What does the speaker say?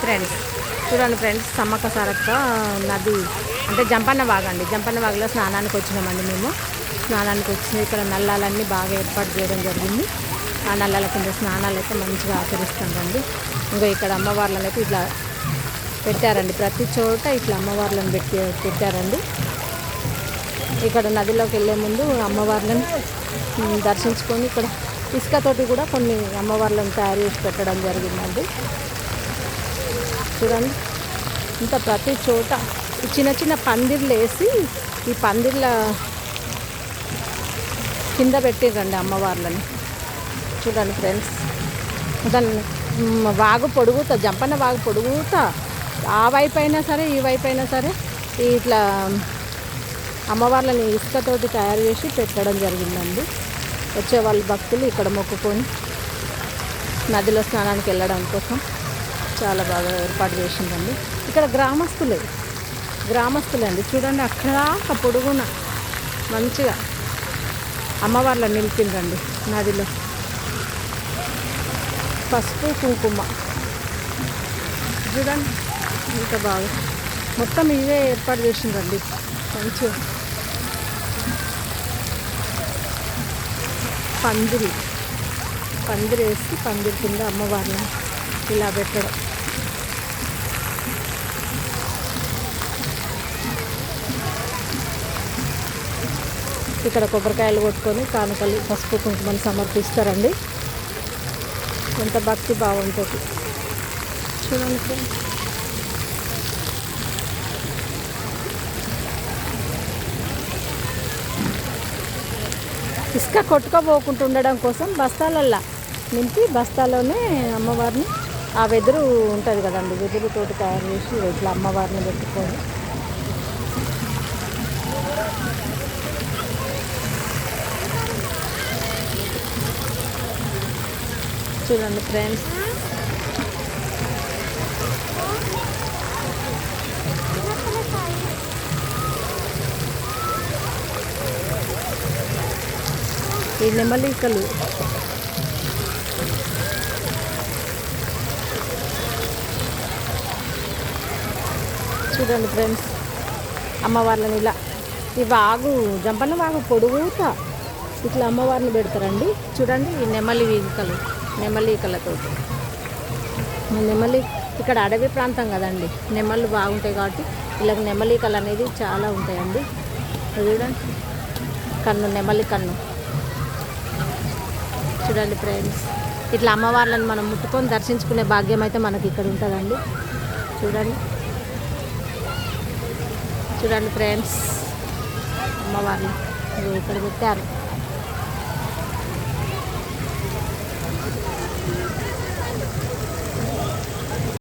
Friends, చూడండి friends, Sammakka Sarakka నది అంటే జంపన్న వాగు అండి. జంపన్న వాగులో స్నానానికి వచ్చినామండి మేము. స్నానానికి వచ్చి ఇక్కడ నల్లాలన్నీ బాగా ఏర్పాటు చేయడం జరిగింది. ఆ నల్లాల కింద స్నానాలు అయితే మంచిగా ఆచరిస్తామండి. ఇంకా ఇక్కడ అమ్మవార్లను అయితే ఇట్లా పెట్టారండి. ప్రతి చోట ఇట్లా అమ్మవార్లను పెట్టారండి. ఇక్కడ నదిలోకి వెళ్ళే ముందు అమ్మవార్లను దర్శించుకొని ఇక్కడ ఇసుకతోటి కూడా కొన్ని అమ్మవార్లను తయారు చేసి పెట్టడం జరిగిందండి. చూడండి, ఇంత ప్రతి చోట చిన్న చిన్న పందిర్లు వేసి ఈ పందిర్ల కింద పెట్టిరండి అమ్మవార్లని. చూడండి ఫ్రెండ్స్, దాన్ని వాగు పొడుగుతా, జంపన్న వాగు పొడుగుతా ఆ వైపు అయినా సరే ఈ వైపు అయినా సరే ఇట్లా అమ్మవార్లని ఇసుకతోటి తయారు చేసి పెట్టడం జరిగిందండి. వచ్చే వాళ్ళ భక్తులు ఇక్కడ మొక్కుకొని నదిలో స్నానానికి వెళ్ళడం కోసం చాలా బాగా ఏర్పాటు చేసిందండి. ఇక్కడ గ్రామస్తులే అండి. చూడండి, అక్కడ పొడుగున మంచిగా అమ్మవార్లను నిలిపిందండి నదిలో. పసుపు కుంకుమ చూడండి ఇంత బాగా మొత్తం ఇవే ఏర్పాటు చేసిందండి. మంచిగా పందిరేసి పందిరి కింద అమ్మవారిని ఇలా పెట్టడం. ఇక్కడ కొబ్బరికాయలు కొట్టుకొని కానుకలు పసుపు కుంకుమని సమర్పిస్తారండి. ఎంత భక్తి బాగుంటుంది చూడండి. ఇసుక కొట్టుకోపోకుండా ఉండడం కోసం బస్తాలల్లో నింపి బస్తాలోనే అమ్మవారిని ఆ వెదురు ఉంటుంది కదండి, వెదురుతోటి తయారు చేసి ఇట్లా అమ్మవారిని పెట్టుకొని చూడండి ఫ్రెండ్స్. ఈ నెమలికలు చూడండి ఫ్రెండ్స్, అమ్మవార్లను ఇలా ఈ వాగు జంపన్న వాగు పొడుగుతా ఇట్లా అమ్మవారిని పెడతారండి. చూడండి, ఈ నెమలికలతో నెమలి ఇక్కడ అడవి ప్రాంతం కదండి, నెమళ్ళు బాగుంటాయి కాబట్టి ఇలా నెమలికలు అనేది చాలా ఉంటాయండి. చూడండి, నెమలి కన్ను చూడండి ఫ్రెండ్స్. ఇట్లా అమ్మవార్లను మనం ముట్టుకొని దర్శించుకునే భాగ్యం అయితే మనకి ఇక్కడ ఉంటుందండి. చూడండి ఫ్రెండ్స్, అమ్మవార్లు ఇక్కడ పెట్టారు.